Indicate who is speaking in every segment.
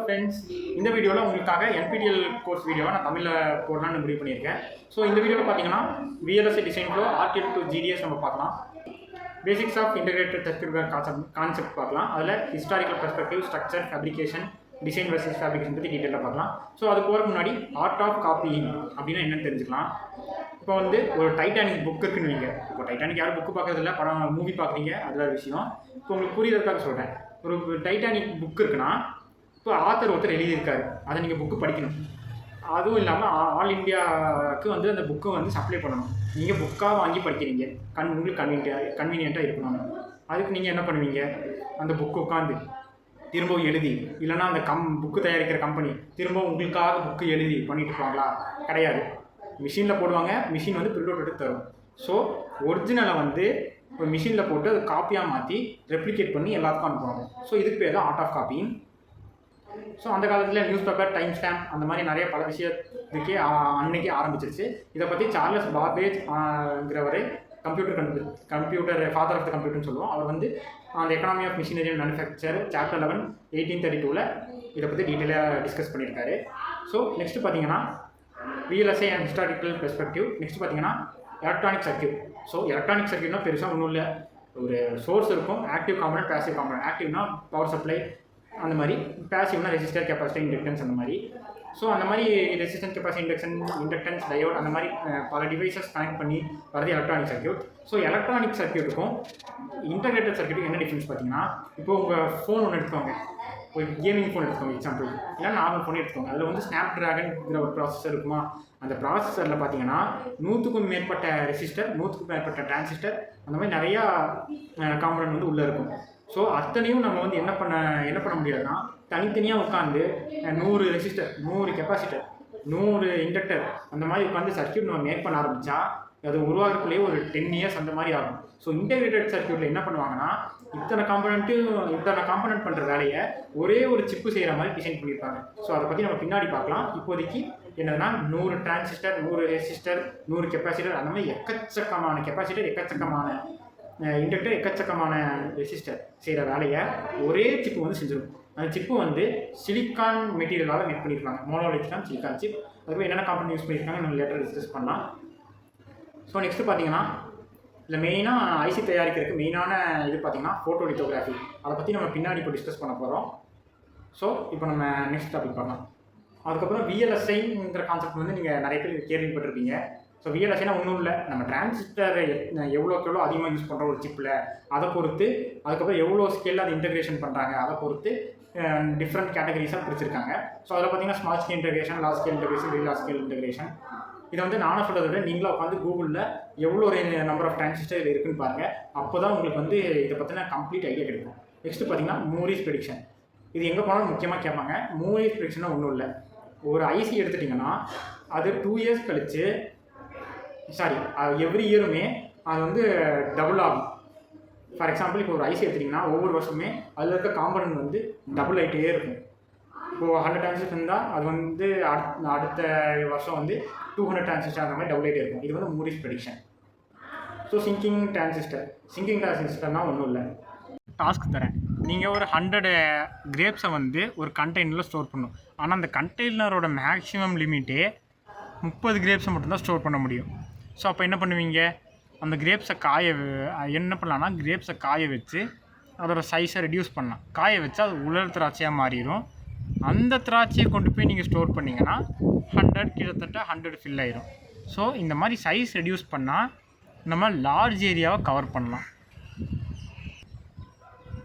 Speaker 1: Friends, இந்த வீடியோவில் உங்களுக்காக என்பிடிஎல் கோர்ஸ் வீடியோவை நான் தமிழில் போடலான்னு முடிவு பண்ணியிருக்கேன். ஸோ இந்த வீடியோவில் பார்த்தீங்கன்னா VLSI design flow RTL to GDS நம்ம பார்க்கலாம். Basics of integrated circuit concept பார்க்கலாம். அதில் historical perspective, structure, fabrication, design versus fabrication பற்றி டீட்டெயிலாக பார்க்கலாம். ஸோ அது போகிறதுக்கு முன்னாடி ஆர்ட் ஆஃப் காப்பியிங் அப்படின்னா என்னென்னு தெரிஞ்சுக்கலாம். இப்போ வந்து ஒரு டைட்டானிக் புக் இருக்குன்னு வைங்க. இப்போ டைட்டானிக் யாரும் புக்கு பார்க்கறதில்ல, படம் மூவி பார்க்குறீங்க, அதில் விஷயம். இப்போ உங்களுக்கு புரியுறதுக்காக சொல்கிறேன். ஒரு டைட்டானிக் புக் இருக்குன்னா இப்போ ஆத்தர் ஒருத்தர் எழுதியிருக்காரு, அதை நீங்கள் புக்கு படிக்கணும். அதுவும் இல்லாமல் ஆல் இண்டியாவுக்கு வந்து அந்த புக்கை வந்து சப்ளை பண்ணணும். நீங்கள் புக்காக வாங்கி படிக்கிறீங்க, உங்களுக்கு கன்வீனியண்ட்டாக இருக்கணும். அதுக்கு நீங்கள் என்ன பண்ணுவீங்க, அந்த புக்கு உட்காந்து திரும்பவும் எழுதி, இல்லைனா அந்த புக்கு தயாரிக்கிற கம்பெனி திரும்ப உங்களுக்காக புக்கு எழுதி பண்ணிட்டு இருப்பாங்களா? கிடையாது. மிஷினில் போடுவாங்க, மிஷின் வந்து பிரிண்ட் அவுட் எடுத்து தரும். ஸோ ஒரிஜினலை வந்து ஒரு மிஷினில் போட்டு அது காப்பியாக மாற்றி ரெப்ளிகேட் பண்ணி எல்லாத்துக்கும் அனுப்புவாங்க. ஸோ இதுக்கு பேர் தான் ஆர்ட் ஆஃப் காப்பிங். ஸோ அந்த காலத்தில் நியூஸ் பேப்பர், டைம் ஸ்டாம்ப், அந்த மாதிரி நிறைய பல விஷயத்துக்கே அன்னைக்கு ஆரம்பிச்சிருச்சு. இதை பற்றி சார்லஸ் பாபேஜ்ங்கிறவர் கம்ப்யூட்டர் ஃபாதர் ஆஃப் த கம்ப்யூட்டர்னு சொல்லுவோம். அவர் வந்து அந்த economy of machinery and manufacture chapter 11 1832 இதை பற்றி டீட்டெயிலாக டிஸ்கஸ் பண்ணியிருக்காரு. ஸோ நெக்ஸ்ட்டு பார்த்தீங்கன்னா VLSI and historical perspective. Next பார்த்தீங்கன்னா எலக்ட்ரானிக் சர்க்யூட். ஸோ எலக்ட்ரானிக் சர்க்யூட்னா பெருசாக ஒன்றும் இல்லை, ஒரு சோர்ஸ் இருக்கும், ஆக்டிவ் காம்பனன்ட், பேசிவ் காம்பனன்ட். ஆக்டிவ்னா பவர் சப்ளை அந்த மாதிரி, பேசிவ்னா ரெசிஸ்டர், கெப்பாசிட்டர், இண்டக்டன்ஸ் அந்த மாதிரி. ஸோ அந்த மாதிரி ரெசிஸ்டன்ஸ், கெப்பாசிட்டி, இண்டக்டன்ஸ், டயோட் அந்த மாதிரி பல டிவைசஸ் கனெக்ட் பண்ணி வரது எலக்ட்ரானிக் சர்க்யூட். ஸோ எலக்ட்ரானிக் சர்க்யூட்டுக்கும் இன்டகிரேட்டட் சர்க்யூட்டுக்கும் என்ன டிஃப்ரென்ஸ் பார்த்தீங்கன்னா, இப்போ உங்கள் ஃபோன் ஒன்று எடுத்துக்கோங்க, ஒரு கேமிங் ஃபோன் எடுத்துக்கோங்க எக்ஸாம்பிள், இல்லை நார்மல் ஃபோன் எடுத்துக்கோங்க. அதில் வந்து ஸ்னாப் ட்ராகன்ங்கிற ஒரு ப்ராசஸர் இருக்குமா? அந்த ப்ராசஸரில் பார்த்தீங்கன்னா 100க்கும் மேற்பட்ட ரெசிஸ்டர், 100க்கும் மேற்பட்ட டிரான்சிஸ்டர், அந்த மாதிரி நிறையா காம்பனன்ட் வந்து உள்ளே இருக்கும். ஸோ அத்தனையும் நம்ம வந்து என்ன பண்ண முடியாதுன்னா, தனித்தனியாக உட்காந்து 100 ரெசிஸ்டர், 100 கெப்பாசிட்டர், 100 இண்டக்டர் அந்த மாதிரி உட்காந்து சர்க்யூட் நம்ம மேக் பண்ண ஆரம்பித்தா அது உருவாகிறதுக்குள்ளேயே ஒரு 10 years அந்த மாதிரி ஆகும். ஸோ இன்டகிரேட்டட் சர்க்யூட்டில் என்ன பண்ணுவாங்கன்னா, இத்தனை காம்பனன்ட் பண்ணுற வேலையை ஒரே ஒரு சிப்பு செய்கிற மாதிரி டிசைன் பண்ணியிருப்பாங்க. ஸோ அதை பற்றி நம்ம பின்னாடி பார்க்கலாம். இப்போதைக்கு என்னதுன்னா 100 டிரான்சிஸ்டர், 100 ரெசிஸ்டர், 100 கெப்பாசிட்டர், அந்த மாதிரி எக்கச்சக்கமான கெப்பாசிட்டர், எக்கச்சக்கமான இண்டக்டர், எக்கச்சக்கமான ரெசிஸ்டர் செய்கிற வேலையை ஒரே சிப்பு வந்து செஞ்சிடும். அந்த சிப்பு வந்து சிலிக்கான் மெட்டீரியலால் மேக் பண்ணியிருப்பாங்க. Monolithic silicon chip. அதுக்கு என்னென்ன காம்பனன்ட் யூஸ் பண்ணியிருக்காங்க நம்ம லேட்டர் டிஸ்கஸ் பண்ணலாம். ஸோ நெக்ஸ்ட்டு பார்த்தீங்கன்னா இதில் மெயினாக ஐசி தயாரிக்கிறதுக்கு மெயினான இது பார்த்தீங்கன்னா ஃபோட்டோலித்தோகிராஃபி. அதை பற்றி நம்ம பின்னாடி இப்போ டிஸ்கஸ் பண்ண போகிறோம். ஸோ இப்போ நம்ம நெக்ஸ்ட் டாபிக் பார்க்கலாம். அதுக்கப்புறம் VLSIங்கிற கான்செப்ட் வந்து நீங்கள் நிறைய பேர் கேள்விப்பட்டிருப்பீங்க. ஸோ VLSIனா ஒன்றும் இல்லை, நம்ம டிரான்சிஸ்டரை எவ்வளோக்கு எவ்வளோ அதிகமாக யூஸ் பண்ணுறோம் ஒரு சிப்பில், அதை பொறுத்து, அதுக்கப்புறம் எவ்வளோ ஸ்கேலில் அதை இன்டகிரேஷன் பண்ணுறாங்க அதை பொறுத்து டிஃப்ரெண்ட் கேட்டகரிஸாக பிரிச்சிருக்காங்க. ஸோ அதில் பார்த்தீங்கன்னா small scale integration, large scale integration, very large scale integration. இதை வந்து நானும் சொல்கிறத விட நீங்களும் உட்காந்து கூகுளில் எவ்வளோ நம்பர் ஆஃப் டிரான்சிஸ்டர் இது இருக்குன்னு பாருங்கள். அப்போ தான் உங்களுக்கு வந்து இதை பற்றின கம்ப்ளீட் ஐடியா கிடைக்கும். நெக்ஸ்ட்டு பார்த்தீங்கன்னா மூரிஸ் ப்ரெடிக்ஷன். இது எங்கே போனாலும் முக்கியமாக கேட்பாங்க. மூரிஸ் ப்ரெடிக்ஷனாக ஒன்றும் இல்லை, ஒரு ஐசி எடுத்துட்டிங்கன்னா அது 2 years கழித்து, எவ்ரி இயருமே அது வந்து டபுள் ஆகும். ஃபார் எக்ஸாம்பிள் இப்போ ஒரு ஐசி எடுத்துட்டிங்கன்னா ஒவ்வொரு வருஷமே அதில் இருக்க காம்பனன்ட் வந்து டபுள் ஆகிட்டே இருக்கும். இப்போது 100 டிரான்சிஸ்டர் இருந்தால் அது வந்து அடுத்த வருஷம் வந்து 200 டிரான்சிஸ்டர் அந்த மாதிரி டபுள் ஆகிட்டே இருக்கும். இது வந்து மூரிஸ் ப்ரெடிக்ஷன். ஸோ சிங்கிங் டிரான்சிஸ்டர்னால் ஒன்றும் இல்லை. டாஸ்க் தரேன், நீங்கள் ஒரு 100 கிரேப்ஸை வந்து ஒரு கண்டெய்னரில் ஸ்டோர் பண்ணணும். ஆனால் அந்த கண்டெய்னரோட மேக்ஸிமம் லிமிட்டே 30 கிரேப்ஸை மட்டும்தான் ஸ்டோர் பண்ண முடியும். ஸோ அப்போ என்ன பண்ணுவீங்க, அந்த கிரேப்ஸை கிரேப்ஸை காய வச்சு அதோட சைஸை ரெடியூஸ் பண்ணலாம். காய வச்சு அது உலர் திராட்சையாக மாறிடும். அந்த திராட்சையை கொண்டு போய் நீங்கள் ஸ்டோர் பண்ணிங்கன்னா 100 கிட்டத்தட்ட 100 ஃபில் ஆயிரும். ஸோ இந்த மாதிரி சைஸ் ரெடியூஸ் பண்ணால் நம்ம லார்ஜ் ஏரியாவை கவர் பண்ணலாம்.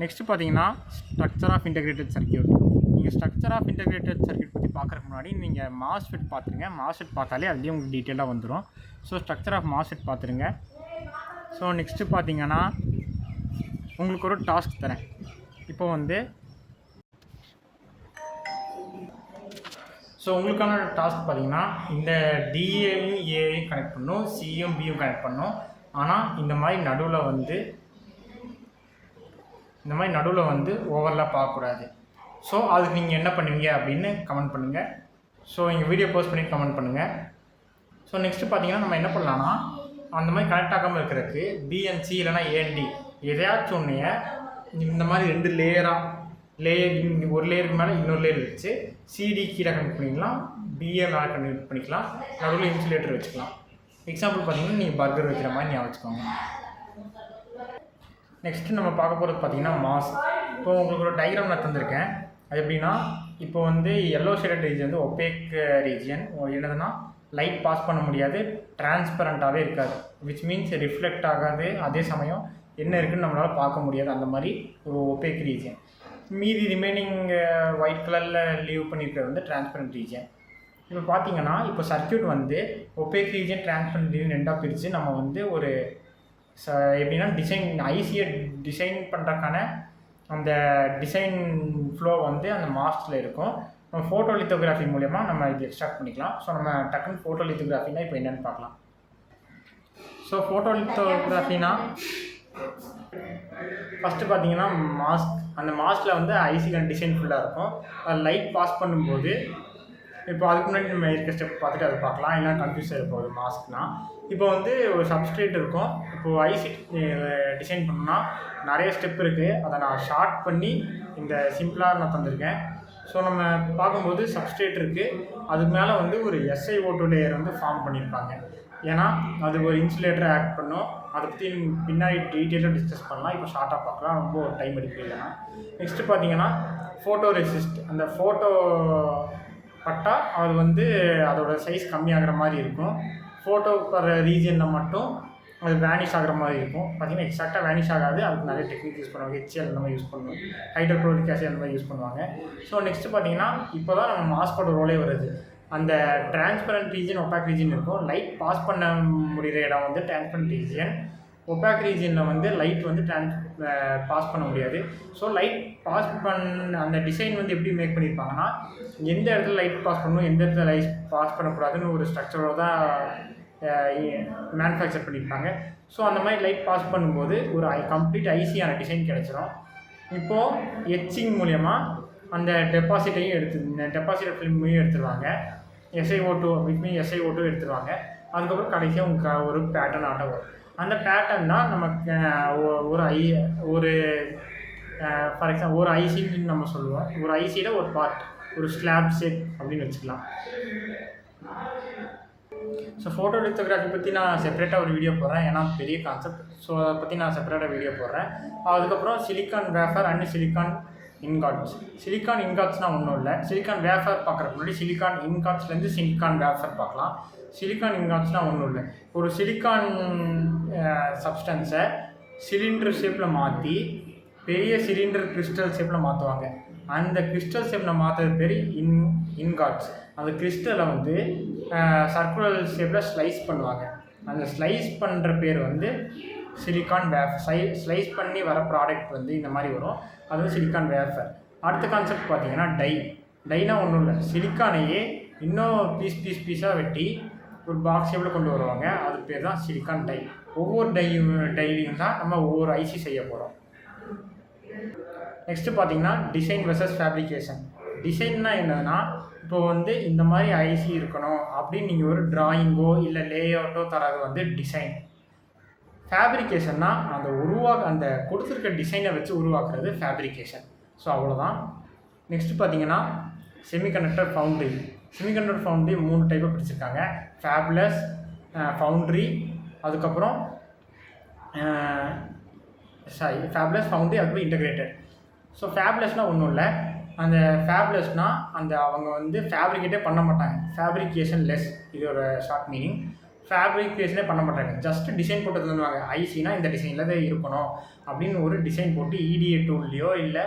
Speaker 1: நெக்ஸ்ட்டு பார்த்தீங்கன்னா ஸ்ட்ரக்சர் ஆஃப் இன்டகிரேட்டட் சர்க்யூட். நீங்கள் ஸ்ட்ரக்சர் ஆஃப் இன்டகிரேட்டட் சர்க்யூட் பற்றி பார்க்குறதுக்கு முன்னாடி நீங்கள் மாஸ்ஃபெட் பார்த்துருங்க. மாஸ்ஃபெட் பார்த்தாலே அதுலேயே உங்களுக்கு டீட்டெயிலாக வந்துடும். ஸோ ஸ்ட்ரக்சர் ஆஃப் மாஸ்ஃபெட் பார்த்துருங்க. ஸோ நெக்ஸ்ட்டு பார்த்தீங்கன்னா உங்களுக்கு ஒரு டாஸ்க் தரேன். இப்போ வந்து ஸோ உங்களுக்கான டாஸ்க் பார்த்தீங்கன்னா இந்த டிஏயும் ஏயும் கனெக்ட் பண்ணணும், சியும் பியும் கனெக்ட் பண்ணணும். ஆனால் இந்த மாதிரி நடுவில் வந்து ஓவர்லாப் ஆகக்கூடாது. ஸோ அதுக்கு நீங்கள் என்ன பண்ணுவீங்க அப்படின்னு கமெண்ட் பண்ணுங்கள். ஸோ எங்கள் வீடியோ போஸ்ட் பண்ணி கமெண்ட் பண்ணுங்கள். ஸோ நெக்ஸ்ட்டு பார்த்தீங்கன்னா நம்ம என்ன பண்ணலான்னா, அந்த மாதிரி கனெக்ட் ஆகாமல் இருக்கிறதுக்கு பிஎன்சி இல்லைனா ஏஎன்டி எதையாச்சும் ஒன்றைய இந்த மாதிரி 2 லேயர் ஒரு லேயருக்கு மேலே இன்னொரு லேயர் வச்சு சிடி கீழே கனெக்ட் பண்ணிக்கலாம், பிஏ மேலே கனெக்ட் பண்ணிக்கலாம், நடுவில் இன்சுலேட்டர் வச்சுக்கலாம். எக்ஸாம்பிள் பார்த்தீங்கன்னா நீங்கள் பர்கர் வைக்கிற மாதிரி ஞாபகம் வச்சுக்கோங்க. நெக்ஸ்ட்டு நம்ம பார்க்க போகிறது பார்த்தீங்கன்னா மாஸ்க். இப்போ உங்களுக்கு ஒரு டயக்ராம் நான் தந்திருக்கேன். அது எப்படின்னா, இப்போ வந்து எல்லோ ஷேடட் ரீஜன் வந்து ஒபேக் ரீஜியன். என்னதுன்னா லைட் பாஸ் பண்ண முடியாது, டிரான்ஸ்பரண்ட்டாகவே இருக்காது, விச் மீன்ஸ் ரிஃப்ளெக்ட் ஆகாது, அதே சமயம் என்ன இருக்குதுன்னு நம்மளால் பார்க்க முடியாது, அந்த மாதிரி ஒரு ஒபேக் ரீஜியன். மீதி ரிமைனிங் ஒயிட் கலரில் லீவ் பண்ணியிருக்கிறது வந்து டிரான்ஸ்பரண்ட் ரீஜியன். இப்போ பார்த்தீங்கன்னா இப்போ சர்க்யூட் வந்து ஒபேக் ரீஜியன், டிரான்ஸ்பரண்ட் ரீஜியன் ரெண்டாக பிரித்து நம்ம வந்து ஒரு எப்படின்னா ஐசியை டிசைன் பண்ணுறக்கான அந்த டிசைன் ஃப்ளோ வந்து அந்த மாஸ்கில் இருக்கும். நம்ம ஃபோட்டோ லித்தோகிராஃபி மூலயமா நம்ம இது எக்ஸ்ட்ராக்ட் பண்ணிக்கலாம். ஸோ நம்ம டக்குன்னு ஃபோட்டோ லித்தோகிராஃபினா இப்போ என்னென்னு பார்க்கலாம். ஸோ ஃபோட்டோ லித்தோகிராஃபினா ஃபஸ்ட்டு பார்த்தீங்கன்னா மாஸ்க். அந்த மாஸ்கில் வந்து ஐசிக்கான டிசைன் ஃபுல்லாக இருக்கும். அது லைட் பாஸ் பண்ணும்போது இப்போ அதுக்கு முன்னாடி நம்ம இருக்க ஸ்டெப் பார்த்துட்டு அதை பார்க்கலாம், இல்லை கன்ஃபியூஸ் ஆகிருக்கும் ஒரு மாஸ்க்னா. இப்போ வந்து ஒரு சப்ஸ்ட்ரேட் இருக்கும். இப்போது ஐசி டிசைன் பண்ணோம்னா நிறைய ஸ்டெப் இருக்குது. அதை நான் ஷார்ட் பண்ணி இந்த சிம்பிளாக நான் தந்திருக்கேன். ஸோ நம்ம பார்க்கும்போது சப்ஸ்ட்ரேட் இருக்குது, அதுக்கு மேலே வந்து ஒரு SiO2 லேயர் வந்து ஃபார்ம் பண்ணியிருப்பாங்க. ஏன்னா அது ஒரு இன்சுலேட்டரை ஆக்ட் பண்ணும். அதை பற்றி பின்னாடி டீட்டெயிலாக டிஸ்கஸ் பண்ணலாம், இப்போ ஷார்ட்டாக பார்க்கலாம், ரொம்ப டைம் எடுக்க இல்லைன்னா. நெக்ஸ்ட்டு பார்த்தீங்கன்னா ஃபோட்டோ ரெசிஸ்ட். அந்த ஃபோட்டோ பட்டா அது வந்து அதோட சைஸ் கம்மியாகிற மாதிரி இருக்கும். ஃபோட்டோ வர ரீஜனில் மட்டும் அது வேனிஷ் ஆகிற மாதிரி இருக்கும். பார்த்திங்கன்னா எக்ஸாக்டாக வேனிஷ் ஆகாது, அதுக்கு நிறைய டெக்னிக் யூஸ் பண்ணுவாங்க. HCl அந்த மாதிரி யூஸ் பண்ணுவாங்க, ஹைட்ரோக்ளோரிக் ஆசிட் அந்த மாதிரி யூஸ் பண்ணுவாங்க. ஸோ நெக்ஸ்ட்டு பார்த்தீங்கன்னா இப்போ தான் நம்ம மாஸ்கோட ரோலே வருது. அந்த டிரான்ஸ்பரண்ட் ரீஜன், ஒபாக் ரீஜன் இருக்கும். லைட் பாஸ் பண்ண முடிகிற இடம் வந்து டிரான்ஸ்பரண்ட் ரீஜன். ஒபாக் ரீஜனில் வந்து லைட் வந்து பாஸ் பண்ண முடியாது. ஸோ லைட் பாஸ் பண்ண அந்த டிசைன் வந்து எப்படி மேக் பண்ணியிருப்பாங்கன்னா, எந்த இடத்துல லைட் பாஸ் பண்ணணும், எந்த இடத்துல லைட் பாஸ் பண்ணக்கூடாதுன்னு ஒரு ஸ்ட்ரக்சரோட தான் மேனுஃபேக்சர் பண்ணியிருப்பாங்க. ஸோ அந்த மாதிரி லைட் பாஸ் பண்ணும்போது ஒரு கம்ப்ளீட் ஐசியான டிசைன் கிடச்சிரும். இப்போது எச்சிங் மூலயமா அந்த டெபாசிட்டட் ஃபிலிமையும் எடுத்துருவாங்க. SiO2 வித் மீன் SiO2 எடுத்துருவாங்க. அதுக்கப்புறம் கடைசியாக உங்களுக்கு ஒரு பேட்டர்ன் ஆட்டம் வரும். அந்த பேட்டர்ன் தான் நமக்கு ஒரு ஃபார் எக்ஸாம்பிள் ஒரு ஐசின்னு நம்ம சொல்லுவோம். ஒரு ஐசியில் ஒரு பார்ட், ஒரு ஸ்லாப் ஷேப் அப்படின்னு வச்சுக்கலாம். ஸோ ஃபோட்டோ லித்தோகிராஃபி பற்றி நான் செப்பரேட்டாக ஒரு வீடியோ போடுறேன், ஏன்னா பெரிய கான்செப்ட். ஸோ அதை பற்றி நான் செப்பரேட்டாக வீடியோ போடுறேன். அதுக்கப்புறம் silicon wafer and silicon ingots. Silicon இன்காட்ஸ்னால் ஒன்றும் இல்லை. சிலிக்கான் வேஃபர் பார்க்குறதுக்கு முன்னாடி சிலிக்கான் இன்காட்ஸ்லேருந்து சிலிக்கான் வேஃபர் பார்க்கலாம். சிலிக்கான் இன்காட்ஸ்னால் ஒன்றும் இல்லை. ஒரு சிலிக்கான் சப்ஸ்டன்ஸை சிலிண்டர் ஷேப்பில் மாற்றி பெரிய சிலிண்டர் கிறிஸ்டல் ஷேப்பில் மாற்றுவாங்க. அந்த கிறிஸ்டல் ஷேப்பில் மாற்றுறது பேர் இன்காட்ஸ். அந்த கிறிஸ்டலை வந்து சர்க்குலர் ஷேப்பில் ஸ்லைஸ் பண்ணுவாங்க. அந்த ஸ்லைஸ் பண்ணுற பேர் வந்து சிலிக்கான் வேஃபர். ஸ்லைஸ் பண்ணி வர ப்ராடக்ட் வந்து இந்த மாதிரி வரும், அது வந்து சிலிக்கான் வேஃபர். அடுத்த கான்செப்ட் பார்த்தீங்கன்னா டைனா ஒன்றும் இல்லை. சிலிக்கானையே இன்னும் பீஸாக வெட்டி ஒரு பாக்ஸ் ஷேப்பில் கொண்டு வருவாங்க, அது பேர் தான் சிலிக்கான் டை. ஒவ்வொரு டைலையும் தான் நம்ம ஒவ்வொரு ஐசி செய்ய போகிறோம். நெக்ஸ்ட்டு பார்த்தீங்கன்னா டிசைன் வெர்சஸ் ஃபேப்ரிகேஷன். டிசைன்னா என்னதுன்னா, இப்போ வந்து இந்த மாதிரி ஐசி இருக்கணும் அப்படின்னு நீங்கள் ஒரு ட்ராயிங்கோ இல்லை லேஅவுட்டோ தரது வந்து டிசைன். ஃபேப்ரிகேஷன்னா அந்த கொடுத்துருக்க டிசைனை வச்சு உருவாக்குறது ஃபேப்ரிகேஷன். ஸோ அவ்வளோதான். நெக்ஸ்ட்டு பார்த்தீங்கன்னா செமிகண்டக்டர் ஃபவுண்ட்ரி. செமிகண்டக்டர் ஃபவுண்ட்ரி 3 டைப்பாக பிடிச்சிருக்காங்க. ஃபேப்லெஸ், ஃபவுண்ட்ரி, அதுக்கப்புறம் ஃபேப்லெஸ், ஃபவுண்ட்ரி, அதுக்கப்புறம் இன்டகிரேட்டட். ஸோ ஃபேப்லெஸ்னால் ஒன்றும் இல்லை. அந்த ஃபேப்லெஸ்னால் அவங்க வந்து ஃபேப்ரிகேட்டே பண்ண மாட்டாங்க. ஃபேப்ரிகேஷன் லெஸ், இதோட ஷார்ட் மீனிங். ஃபேப்ரிகேஷனே பண்ண மாட்டாங்க, ஜஸ்ட் டிசைன் போட்டு தந்துடுவாங்க. ஐசினா இந்த டிசைனில் தான் இருக்கணும் அப்படின்னு ஒரு டிசைன் போட்டு EDA டூல்லையோ இல்லை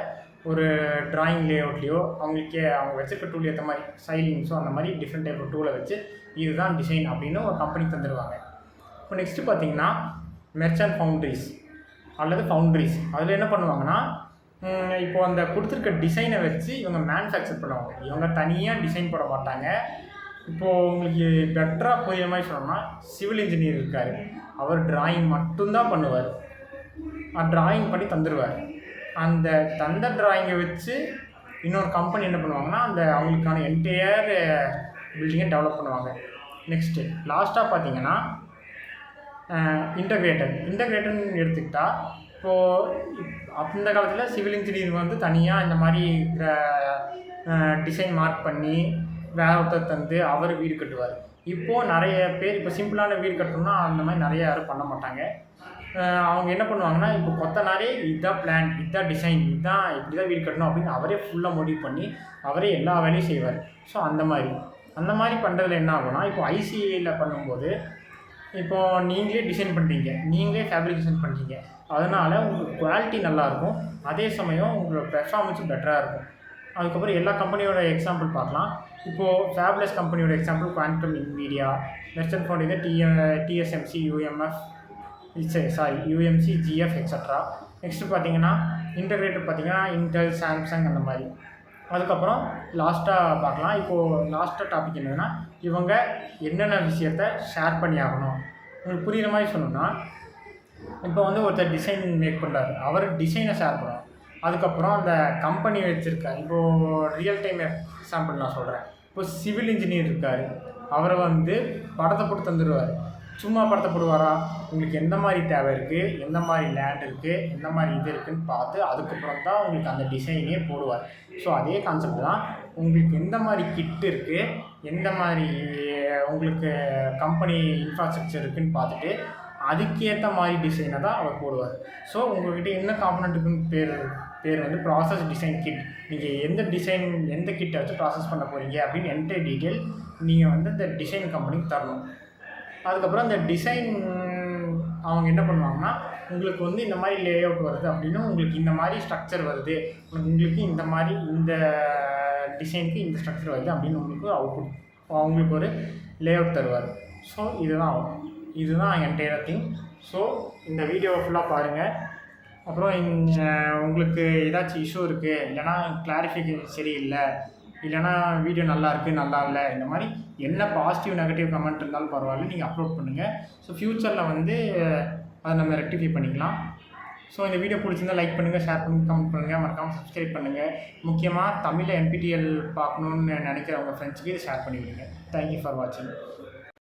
Speaker 1: ஒரு ட்ராயிங் லேஅவுட்லேயோ அவங்க வச்சுருக்க டூல் ஏற்ற மாதிரி சைலிங்ஸோ அந்த மாதிரி டிஃப்ரெண்ட் டைப் ஆஃப் டூலை வச்சு இதுதான் டிசைன் அப்படின்னு ஒரு கம்பெனி தந்துடுவாங்க. இப்போ நெக்ஸ்ட்டு பார்த்தீங்கன்னா மெர்ச்சன்ட் ஃபவுண்ட்ரிஸ் அல்லது ஃபவுண்ட்ரிஸ். அதில் என்ன பண்ணுவாங்கன்னா, இப்போ அந்த கொடுத்துருக்க டிசைனை வச்சு இவங்க மேனுஃபேக்சர் பண்ணுவாங்க. இவங்க தனியாக டிசைன் போட மாட்டாங்க. இப்போது உங்களுக்கு பெட்டராக புரியுற மாதிரி சொன்னோம்னா, சிவில் இன்ஜினியர் இருக்கார், அவர் டிராயிங் மட்டும்தான் பண்ணுவார், டிராயிங் பண்ணி தந்துடுவார். அந்த தந்த டிராயிங்கை வச்சு இன்னொரு கம்பெனி என்ன பண்ணுவாங்கன்னா, அவங்களுக்கான என்டையர் பில்டிங்கை டெவலப் பண்ணுவாங்க. நெக்ஸ்ட்டு லாஸ்ட்டாக பார்த்தீங்கன்னா இன்டகிரேட்டட்னு எடுத்துக்கிட்டால், அந்த காலத்தில் சிவில் இன்ஜினியரிங் வந்து தனியாக இந்த மாதிரி டிசைன் மார்க் பண்ணி வேற ஒருத்தர் தந்து அவர் வீடு கட்டுவார். இப்போது நிறைய பேர் இப்போ சிம்பிளான வீடு கட்டணும்னா அந்த மாதிரி நிறைய யாரும் பண்ண மாட்டாங்க. அவங்க என்ன பண்ணுவாங்கன்னா, இப்போ கொத்தனாரே இதுதான் பிளான், இதுதான் டிசைன், இதுதான் இப்படி தான் வீடு கட்டணும் அப்படின்னு அவரே ஃபுல்லாக முடிவு பண்ணி அவரே எல்லா வேலையும் செய்வார். ஸோ அந்த மாதிரி பண்ணுறதுல என்ன ஆகும்னா, இப்போ ஐசிஐயில் பண்ணும்போது இப்போது நீங்களே டிசைன் பண்ணுறீங்க, நீங்களே ஃபேப்ரிகேஷன் பண்ணுறீங்க, அதனால் உங்களுக்கு குவாலிட்டி நல்லாயிருக்கும், அதே சமயம் உங்களோட பெர்ஃபார்மன்ஸும் பெட்டராக இருக்கும். அதுக்கப்புறம் எல்லா கம்பெனியோட எக்ஸாம்பிள் பார்க்கலாம். இப்போது ஃபேப்லெஸ் கம்பெனியோட எக்ஸாம்பிள் குவாண்டம், இன்வீடியா, வெஸ்டர்ன் ஃபவுண்ட் TSMC, UMC, GF extra. Next பார்த்தீங்கன்னா இன்டகிரேட்டர் பார்த்தீங்கன்னா இன்டெல், சாம்சங் அந்த மாதிரி. அதுக்கப்புறம் லாஸ்ட்டாக பார்க்கலாம். இப்போது லாஸ்ட்டாக டாபிக் என்னதுன்னா, இவங்க என்னென்ன விஷயத்த ஷேர் பண்ணி ஆகணும். உங்களுக்கு புரிகிற மாதிரி சொல்லணும்னா, இப்போ வந்து ஒருத்தர் டிசைன் மேக் பண்ணுறாரு, அவர் டிசைனை ஷேர் பண்ணுவார். அதுக்கப்புறம் அந்த கம்பெனி வச்சுருக்கார். இப்போது ரியல் டைம் எக்ஸாம்பிள் நான் சொல்கிறேன். இப்போ சிவில் இன்ஜினியர் இருக்கார், அவரை வந்து படத்தை போட்டு தந்துடுவார். சும்மா படத்தை போடுவாரா? உங்களுக்கு எந்த மாதிரி தேவை இருக்குது, எந்த மாதிரி லேண்ட் இருக்குது, எந்த மாதிரி இது இருக்குதுன்னு பார்த்து அதுக்கப்புறம் தான் உங்களுக்கு அந்த டிசைனே போடுவார். ஸோ அதே கான்செப்ட் தான். உங்களுக்கு எந்த மாதிரி கிட் இருக்குது, எந்த மாதிரி உங்களுக்கு கம்பெனி இன்ஃப்ராஸ்ட்ரக்சர் இருக்குதுன்னு பார்த்துட்டு அதுக்கேற்ற மாதிரி டிசைனை தான் அவர் போடுவார். ஸோ உங்கள்கிட்ட என்ன காம்பனண்ட்டுக்குன்னு பேர் வந்து ப்ராசஸ் டிசைன் கிட். நீங்கள் எந்த கிட்டை வச்சு ப்ராசஸ் பண்ண போகிறீங்க அப்படின்னு என்டையர் டீட்டெயில் நீங்கள் வந்து இந்த டிசைன் கம்பெனிக்கு தரணும். அதுக்கப்புறம் இந்த டிசைன் அவங்க என்ன பண்ணுவாங்கன்னா, உங்களுக்கு வந்து இந்த மாதிரி லே அவுட் வருது அப்படின்னு, உங்களுக்கு இந்த மாதிரி ஸ்ட்ரக்சர் வருது, உங்களுக்கு இந்த மாதிரி இந்த டிசைனுக்கு இந்த ஸ்ட்ரக்சர் வருது அப்படின்னு அவங்களுக்கு ஒரு லே அவுட் தருவார். ஸோ இதுதான் என்டையர் திங். ஸோ இந்த வீடியோவை ஃபுல்லாக பாருங்கள். அப்புறம் உங்களுக்கு ஏதாச்சும் இஷ்யூ இருக்குது, இல்லைனா கிளாரிஃபிகேஷன் சரியில்லை, இல்லைனா வீடியோ நல்லா இருக்குது, நல்லா இல்லை, இந்த மாதிரி என்ன பாசிட்டிவ் நெகட்டிவ் கமெண்ட் இருந்தாலும் பரவாயில்ல, நீங்கள் அப்லோட் பண்ணுங்கள். ஸோ ஃப்யூச்சரில் வந்து அதை நம்ம ரெக்டிஃபை பண்ணிக்கலாம். ஸோ இந்த வீடியோ பிடிச்சிருந்தால் லைக் பண்ணுங்கள், ஷேர் பண்ணுங்கள், கமெண்ட் பண்ணுங்கள், மறக்காமல் சப்ஸ்கிரைப் பண்ணுங்கள். முக்கியமாக தமிழில் NPTEL பார்க்கணுன்னு நினைக்கிறவங்க ஃப்ரெண்ட்ஸுக்கு இதை ஷேர் பண்ணிவிடுங்க. தேங்க்யூ ஃபார் வாட்சிங்.